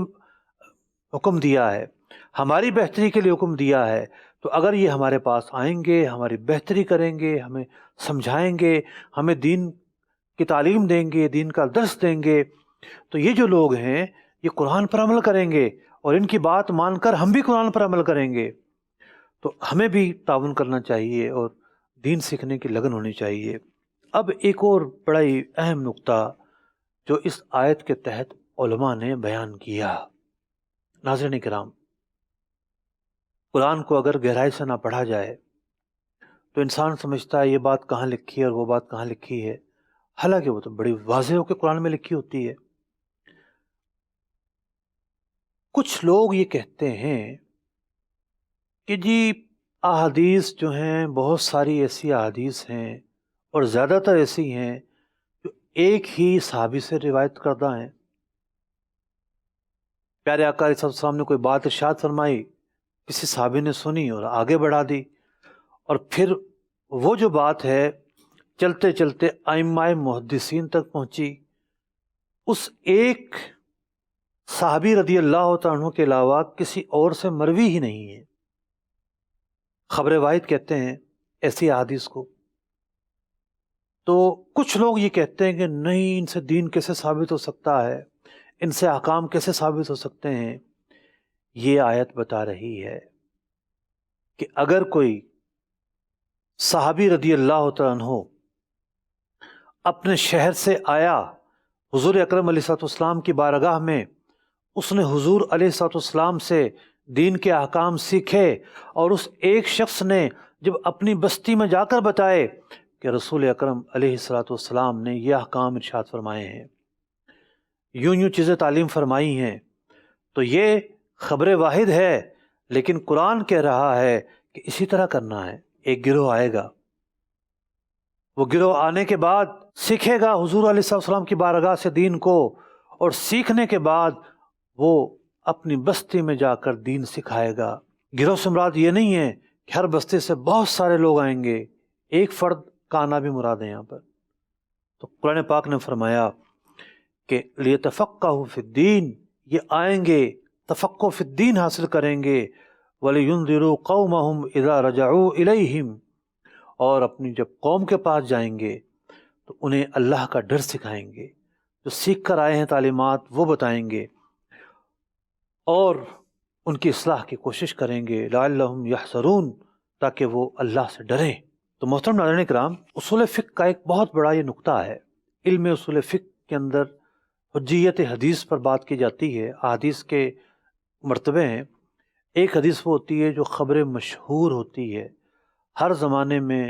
حکم دیا ہے، ہماری بہتری کے لیے حکم دیا ہے۔ تو اگر یہ ہمارے پاس آئیں گے، ہماری بہتری کریں گے، ہمیں سمجھائیں گے، ہمیں دین کی تعلیم دیں گے، دین کا درس دیں گے، تو یہ جو لوگ ہیں یہ قرآن پر عمل کریں گے، اور ان کی بات مان کر ہم بھی قرآن پر عمل کریں گے۔ تو ہمیں بھی تعاون کرنا چاہیے اور دین سیکھنے کی لگن ہونی چاہیے۔ اب ایک اور بڑا ہی اہم نقطہ جو اس آیت کے تحت علماء نے بیان کیا۔ ناظرین کرام، قرآن کو اگر گہرائی سے نہ پڑھا جائے تو انسان سمجھتا ہے یہ بات کہاں لکھی ہے اور وہ بات کہاں لکھی ہے، حالانکہ وہ تو بڑی واضح ہو کے قرآن میں لکھی ہوتی ہے۔ کچھ لوگ یہ کہتے ہیں کہ جی احادیث جو ہیں بہت ساری ایسی احادیث ہیں اور زیادہ تر ایسی ہیں جو ایک ہی صحابی سے روایت کردہ ہیں۔ پیارے آقا علیہ السلام نے کوئی بات ارشاد فرمائی، کسی صحابی نے سنی اور آگے بڑھا دی، اور پھر وہ جو بات ہے چلتے چلتے ائمہ محدثین تک پہنچی۔ اس ایک صحابی رضی اللہ تعالیٰ عنہ کے علاوہ کسی اور سے مروی ہی نہیں ہے۔ خبر واحد کہتے ہیں ایسی احادیث کو۔ تو کچھ لوگ یہ کہتے ہیں کہ نہیں، ان سے دین کیسے ثابت ہو سکتا ہے، ان سے احکام کیسے ثابت ہو سکتے ہیں۔ یہ آیت بتا رہی ہے کہ اگر کوئی صحابی رضی اللہ تعالیٰ عنہ اپنے شہر سے آیا حضور اکرم علیہ السلام کی بارگاہ میں، اس نے حضور علیہ السلام سے دین کے احکام سیکھے، اور اس ایک شخص نے جب اپنی بستی میں جا کر بتائے کہ رسول اکرم علیہ السلام نے یہ احکام ارشاد فرمائے ہیں، یوں یوں چیزیں تعلیم فرمائی ہیں، تو یہ خبر واحد ہے، لیکن قرآن کہہ رہا ہے کہ اسی طرح کرنا ہے۔ ایک گروہ آئے گا، وہ گروہ آنے کے بعد سیکھے گا حضور علیہ السلام کی بارگاہ سے دین کو، اور سیکھنے کے بعد وہ اپنی بستی میں جا کر دین سکھائے گا۔ گروہ سے مراد یہ نہیں ہے کہ ہر بستی سے بہت سارے لوگ آئیں گے، ایک فرد کا آنا بھی مراد ہے یہاں پر۔ تو قرآن پاک نے فرمایا کہ لیتفقہوا فی الدین، یہ آئیں گے تفقہ فی الدین حاصل کریں گے، وَلِيُنذِرُوا قَوْمَهُمْ إِذَا رَجَعُوا إِلَيْهِمْ، اور اپنی جب قوم کے پاس جائیں گے تو انہیں اللہ کا ڈر سکھائیں گے، جو سیکھ کر آئے ہیں تعلیمات وہ بتائیں گے، اور ان کی اصلاح کی کوشش کریں گے، لعلہم یحذرون، تاکہ وہ اللہ سے ڈریں۔ تو محترم ناظرین کرام، اصول فقہ کا ایک بہت بڑا یہ نقطہ ہے۔ علم اصول فقہ کے اندر حجیت حدیث پر بات کی جاتی ہے۔ احادیث کے مرتبے ہیں۔ ایک حدیث وہ ہوتی ہے جو خبر مشہور ہوتی ہے، ہر زمانے میں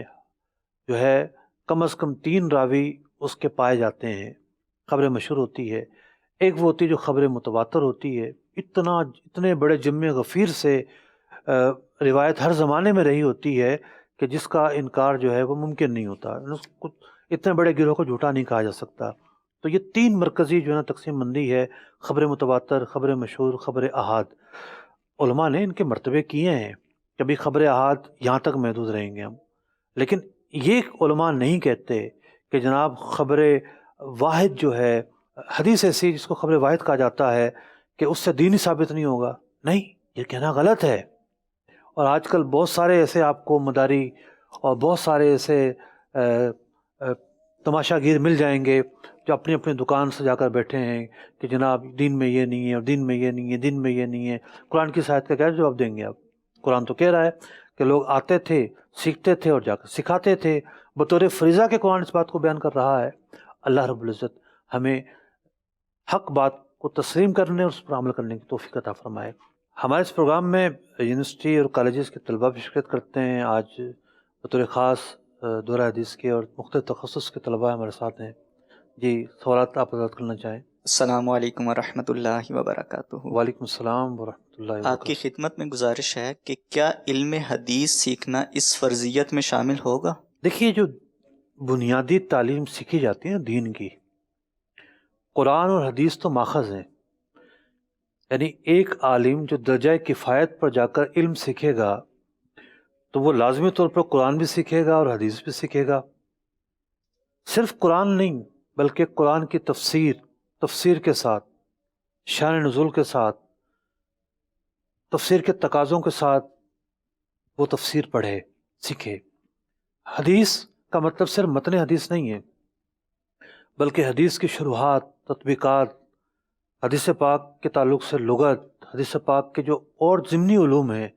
جو ہے کم از کم 3 راوی اس کے پائے جاتے ہیں، خبر مشہور ہوتی ہے۔ ایک وہ ہوتی ہے جو خبر متواتر ہوتی ہے، اتنے بڑے جمع غفیر سے روایت ہر زمانے میں رہی ہوتی ہے کہ جس کا انکار جو ہے وہ ممکن نہیں ہوتا، اتنے بڑے گروہ کو جھوٹا نہیں کہا جا سکتا۔ تو یہ 3 مرکزی جو ہے نا تقسیم بندی ہے، خبر متواتر، خبر مشہور، خبر احاد۔ علماء نے ان کے مرتبے کیے ہیں، کبھی خبر احاد یہاں تک محدود رہیں گے ہم، لیکن یہ علماء نہیں کہتے کہ جناب خبر واحد جو ہے، حدیث ایسی جس کو خبر واحد کہا جاتا ہے کہ اس سے دین ہی ثابت نہیں ہوگا، نہیں، یہ کہنا غلط ہے۔ اور آج کل بہت سارے ایسے آپ کو مداری اور بہت سارے ایسے تماشا گیر مل جائیں گے جو اپنی اپنی دکان سے جا کر بیٹھے ہیں کہ جناب دین میں یہ نہیں ہے، اور دین میں یہ نہیں ہے، دین میں یہ نہیں ہے۔ قرآن کی آیت کا کیا جواب دیں گے آپ؟ قرآن تو کہہ رہا ہے کہ لوگ آتے تھے، سیکھتے تھے اور جا کر سکھاتے تھے، بطور فریضہ کے قرآن اس بات کو بیان کر رہا ہے۔ اللہ رب العزت ہمیں حق بات کو تسلیم کرنے اور اس پر عمل کرنے کی توفیق عطا فرمائے۔ ہمارے اس پروگرام میں یونیورسٹی اور کالجز کے طلباء بھی شرکت کرتے ہیں۔ آج بطور خاص دورہ حدیث کے اور مختلف تخصص کے طلباء ہمارے ساتھ ہیں۔ جی، سوالات آپ آزاد کرنا چاہیں؟ السلام علیکم ورحمۃ اللہ وبرکاتہ۔ وعلیکم السلام ورحمۃ اللہ وبرکاتہ۔ آپ کی خدمت میں گزارش ہے کہ کیا علم حدیث سیکھنا اس فرضیت میں شامل ہوگا؟ دیکھیے، جو بنیادی تعلیم سیکھی جاتی ہے دین کی، قرآن اور حدیث تو ماخذ ہیں، یعنی ایک عالم جو درجہ کفایت پر جا کر علم سیکھے گا تو وہ لازمی طور پر قرآن بھی سیکھے گا اور حدیث بھی سیکھے گا. صرف قرآن نہیں بلکہ قرآن کی تفسیر کے ساتھ، شان نزول کے ساتھ، تفسیر کے تقاضوں کے ساتھ وہ تفسیر پڑھے سیکھے. حدیث کا مطلب صرف متن حدیث نہیں ہے، بلکہ حدیث کی شروحات، تطبیقات، حدیث پاک کے تعلق سے لغت، حدیث پاک کے جو اور ضمنی علوم ہیں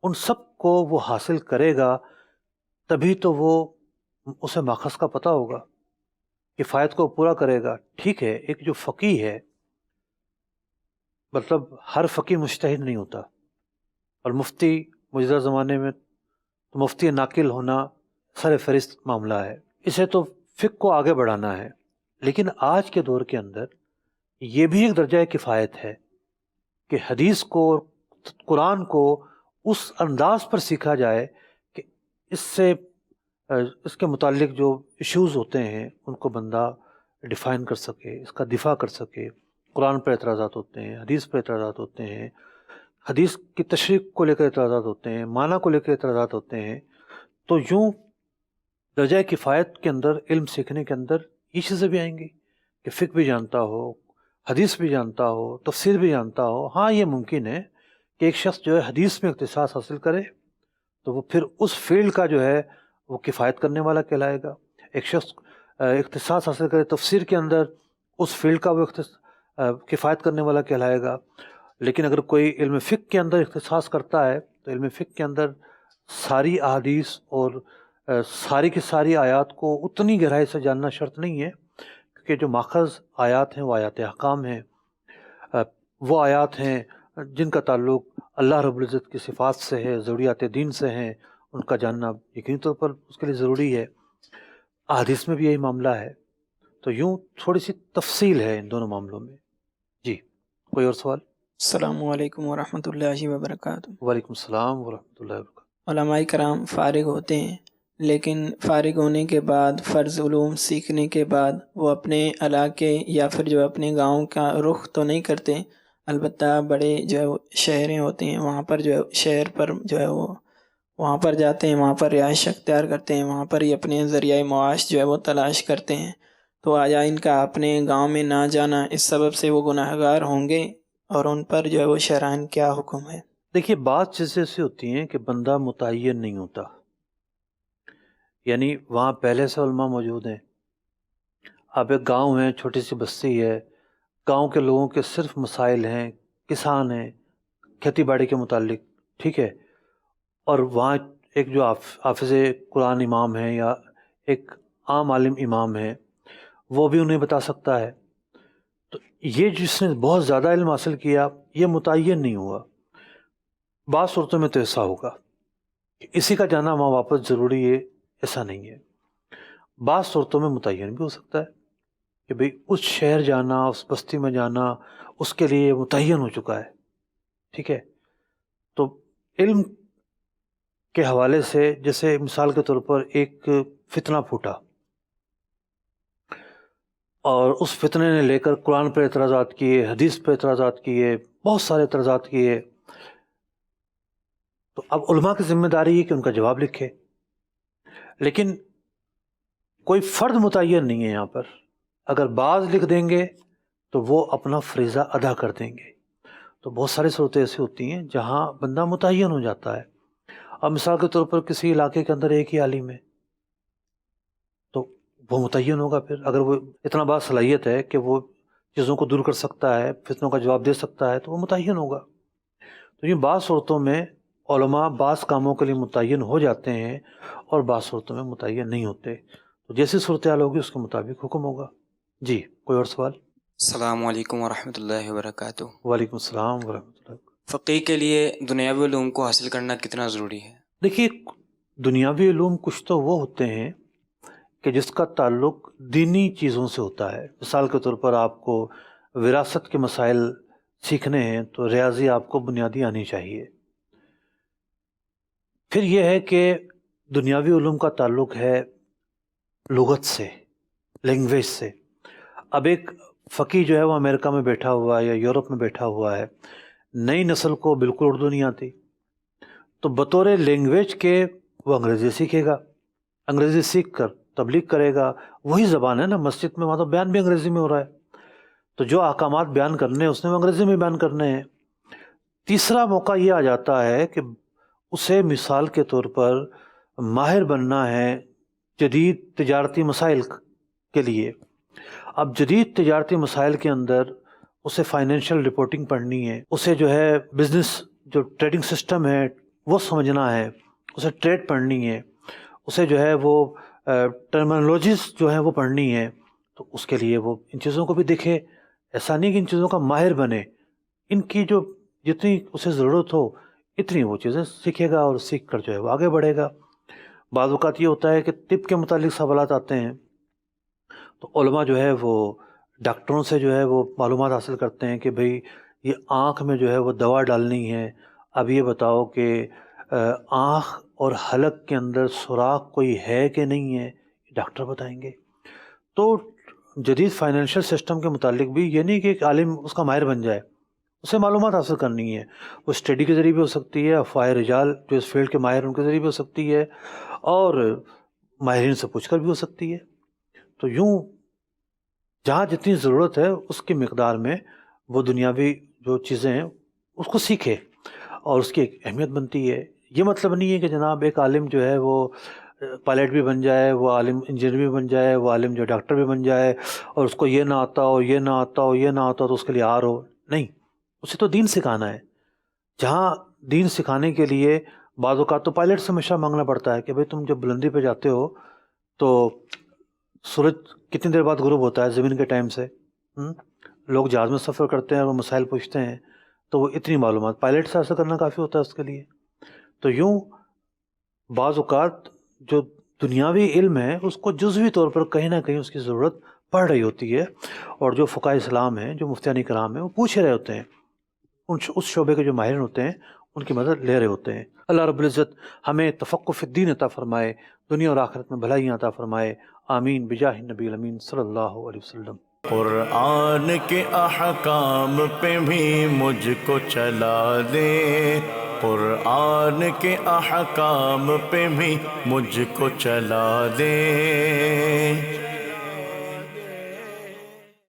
ان سب کو وہ حاصل کرے گا، تبھی تو وہ اسے ماخذ کا پتہ ہوگا، کفایت کو پورا کرے گا. ٹھیک ہے، ایک جو فقیہ ہے، مطلب ہر فقیہ مجتہد نہیں ہوتا، اور مفتی موجودہ زمانے میں تو مفتی ناقل ہونا سر فہرست معاملہ ہے، اسے تو فقہ کو آگے بڑھانا ہے. لیکن آج کے دور کے اندر یہ بھی ایک درجہ کفایت ہے کہ حدیث کو، قرآن کو اس انداز پر سیکھا جائے کہ اس کے متعلق جو ایشوز ہوتے ہیں ان کو بندہ ڈیفائن کر سکے، اس کا دفاع کر سکے. قرآن پر اعتراضات ہوتے ہیں، حدیث پر اعتراضات ہوتے ہیں، حدیث کی تشریح کو لے کر اعتراضات ہوتے ہیں، معنی کو لے کر اعتراضات ہوتے ہیں. تو یوں درجہ کفایت کے اندر، علم سیکھنے کے اندر یہ چیزیں بھی آئیں گی کہ فقہ بھی جانتا ہو، حدیث بھی جانتا ہو، تفسیر بھی جانتا ہو. ہاں یہ ممکن ہے کہ ایک شخص جو ہے حدیث میں اختصاص حاصل کرے تو وہ پھر اس فیلڈ کا جو ہے وہ کفایت کرنے والا کہلائے گا. ایک شخص اختصاص حاصل کرے تفسیر کے اندر، اس فیلڈ کا وہ کفایت کرنے والا کہلائے گا. لیکن اگر کوئی علم فقہ کے اندر اختصاص کرتا ہے تو علم فقہ کے اندر ساری احادیث اور ساری کی ساری آیات کو اتنی گہرائی سے جاننا شرط نہیں ہے، کیونکہ جو ماخذ آیات ہیں وہ آیات احکام ہیں، وہ آیات ہیں جن کا تعلق اللہ رب العزت کی صفات سے ہے، ضروریات دین سے ہیں، ان کا جاننا یقینی طور پر اس کے لیے ضروری ہے. احادیث میں بھی یہی معاملہ ہے. تو یوں تھوڑی سی تفصیل ہے ان دونوں معاملوں میں. جی کوئی اور سوال؟ السلام علیکم ورحمۃ اللہ وبرکاتہ. وعلیکم السلام ورحمۃ اللہ وبرکاتہ. علماء کرام فارغ ہوتے ہیں، لیکن فارغ ہونے کے بعد، فرض علوم سیکھنے کے بعد وہ اپنے علاقے یا پھر جو اپنے گاؤں کا رخ تو نہیں کرتے، البتہ بڑے جو ہے شہریں ہوتے ہیں وہاں پر جو ہے شہر پر جو ہے وہ وہاں پر جاتے ہیں، وہاں پر رہائش اختیار کرتے ہیں، وہاں پر ہی اپنے ذریعہ معاش جو ہے وہ تلاش کرتے ہیں. تو آیا ان کا اپنے گاؤں میں نہ جانا اس سبب سے وہ گناہ گار ہوں گے، اور ان پر جو ہے وہ شرعاً کیا حکم ہے؟ دیکھیے، بعض چیزیں ایسی ہوتی ہیں کہ بندہ متعین نہیں ہوتا، یعنی وہاں پہلے سے علماء موجود ہیں. اب ایک گاؤں ہے، چھوٹی سی بستی ہے، گاؤں کے لوگوں کے صرف مسائل ہیں، کسان ہیں، کھیتی باڑی کے متعلق، ٹھیک ہے، اور وہاں ایک جو حافظ قرآن امام ہے یا ایک عام عالم امام ہے وہ بھی انہیں بتا سکتا ہے. تو یہ جس نے بہت زیادہ علم حاصل کیا یہ متعین نہیں ہوا. بعض صورتوں میں تو ایسا ہوگا کہ اسی کا جانا وہاں واپس ضروری ہے، ایسا نہیں ہے. بعض صورتوں میں متعین بھی ہو سکتا ہے کہ بھئی اس شہر جانا، اس بستی میں جانا اس کے لیے متعین ہو چکا ہے، ٹھیک ہے. تو علم کے حوالے سے جیسے مثال کے طور پر ایک فتنہ پھوٹا اور اس فتنے نے لے کر قرآن پر اعتراضات کیے، حدیث پر اعتراضات کیے، بہت سارے اعتراضات کیے، تو اب علماء کی ذمہ داری ہے کہ ان کا جواب لکھے. لیکن کوئی فرد متعین نہیں ہے یہاں پر. اگر بعض لکھ دیں گے تو وہ اپنا فریضہ ادا کر دیں گے. تو بہت ساری صورتیں ایسی ہوتی ہیں جہاں بندہ متعین ہو جاتا ہے. اب مثال کے طور پر کسی علاقے کے اندر ایک ہی عالم ہے تو وہ متعین ہوگا. پھر اگر وہ اتنا بڑا صلاحیت ہے کہ وہ چیزوں کو دور کر سکتا ہے، فتنوں کا جواب دے سکتا ہے، تو وہ متعین ہوگا. تو یہ بعض صورتوں میں علماء بعض کاموں کے لیے متعین ہو جاتے ہیں اور بعض صورتوں میں متعین نہیں ہوتے. تو جیسی صورتحال ہوگی اس کے مطابق حکم ہوگا. جی کوئی اور سوال؟ السلام علیکم ورحمۃ اللہ وبرکاتہ. وعلیکم السلام ورحمۃ اللہ. فقih کے لیے دنیاوی علوم کو حاصل کرنا کتنا ضروری ہے؟ دیکھیے، دنیاوی علوم کچھ تو وہ ہوتے ہیں کہ جس کا تعلق دینی چیزوں سے ہوتا ہے. مثال کے طور پر آپ کو وراثت کے مسائل سیکھنے ہیں تو ریاضی آپ کو بنیادی آنی چاہیے. پھر یہ ہے کہ دنیاوی علوم کا تعلق ہے لغت سے، لینگویج سے. اب ایک فقی جو ہے وہ امریکہ میں بیٹھا ہوا ہے یا یورپ میں بیٹھا ہوا ہے، نئی نسل کو بالکل اردو نہیں آتی، تو بطور لینگویج کے وہ انگریزی سیکھے گا، انگریزی سیکھ کر تبلیغ کرے گا. وہی زبان ہے نا مسجد میں، وہاں تو بیان بھی انگریزی میں ہو رہا ہے، تو جو احکامات بیان کرنے ہیں اس نے وہ انگریزی میں بیان کرنے ہیں. تیسرا موقع یہ آ جاتا ہے کہ اسے مثال کے طور پر ماہر بننا ہے جدید تجارتی مسائل کے لیے. اب جدید تجارتی مسائل کے اندر اسے فائنینشیل رپورٹنگ پڑھنی ہے، اسے جو ہے بزنس جو ٹریڈنگ سسٹم ہے وہ سمجھنا ہے، اسے ٹریڈ پڑھنی ہے، اسے جو ہے وہ ٹرمینالوجیز جو ہیں وہ پڑھنی ہے. تو اس کے لیے وہ ان چیزوں کو بھی دیکھے. ایسا نہیں کہ ان چیزوں کا ماہر بنے، ان کی جو جتنی اسے ضرورت ہو اتنی وہ چیزیں سیکھے گا اور سیکھ کر جو ہے وہ آگے بڑھے گا. بعض اوقات یہ ہوتا ہے کہ طب کے متعلق سوالات آتے ہیں تو علماء جو ہے وہ ڈاکٹروں سے جو ہے وہ معلومات حاصل کرتے ہیں کہ بھئی یہ آنکھ میں جو ہے وہ دوا ڈالنی ہے، اب یہ بتاؤ کہ آنکھ اور حلق کے اندر سوراخ کوئی ہے کہ نہیں ہے، ڈاکٹر بتائیں گے. تو جدید فائنینشیل سسٹم کے متعلق بھی یہ نہیں کہ ایک عالم اس کا ماہر بن جائے، اسے معلومات حاصل کرنی ہے. وہ اسٹڈی کے ذریعے بھی ہو سکتی ہے، افواہ رجال جو اس فیلڈ کے ماہر ان کے ذریعے بھی ہو سکتی ہے، اور ماہرین سے پوچھ کر بھی ہو سکتی ہے. تو یوں جہاں جتنی ضرورت ہے اس کی مقدار میں وہ دنیاوی جو چیزیں ہیں اس کو سیکھے اور اس کی ایک اہمیت بنتی ہے. یہ مطلب نہیں ہے کہ جناب ایک عالم جو ہے وہ پائلٹ بھی بن جائے، وہ عالم انجینئر بھی بن جائے، وہ عالم جو ڈاکٹر بھی بن جائے اور اس کو یہ نہ آتا ہو، یہ نہ آتا ہو، یہ نہ آتا ہو تو اس کے لیے آر ہو. نہیں، اسے تو دین سکھانا ہے. جہاں دین سکھانے کے لیے بعض اوقات تو پائلٹ سے مشورہ مانگنا پڑتا ہے کہ بھئی تم جب بلندی پہ جاتے ہو تو سورج کتنی دیر بعد غروب ہوتا ہے زمین کے ٹائم سے. لوگ جہاز میں سفر کرتے ہیں اور وہ مسائل پوچھتے ہیں تو وہ اتنی معلومات پائلٹ سے حاصل کرنا کافی ہوتا ہے اس کے لیے. تو یوں بعض اوقات جو دنیاوی علم ہے اس کو جزوی طور پر کہیں نہ کہیں اس کی ضرورت پڑ رہی ہوتی ہے، اور جو فقہاء اسلام ہیں، جو مفتیان کرام ہیں، وہ پوچھ رہے ہوتے ہیں، اس شعبے کے جو ماہرین ہوتے ہیں ان کی مدد لے رہے ہوتے ہیں. اللہ رب العزت ہمیں تفقہ فی الدین عطا فرمائے، دنیا اور آخرت میں بھلائیاں عطا فرمائے. آمین بجاہ النبی الامین صلی اللہ علیہ وسلم. قرآن کے احکام پہ بھی مجھ کو چلا دے، قرآن کے احکام پہ بھی مجھ کو چلا دے.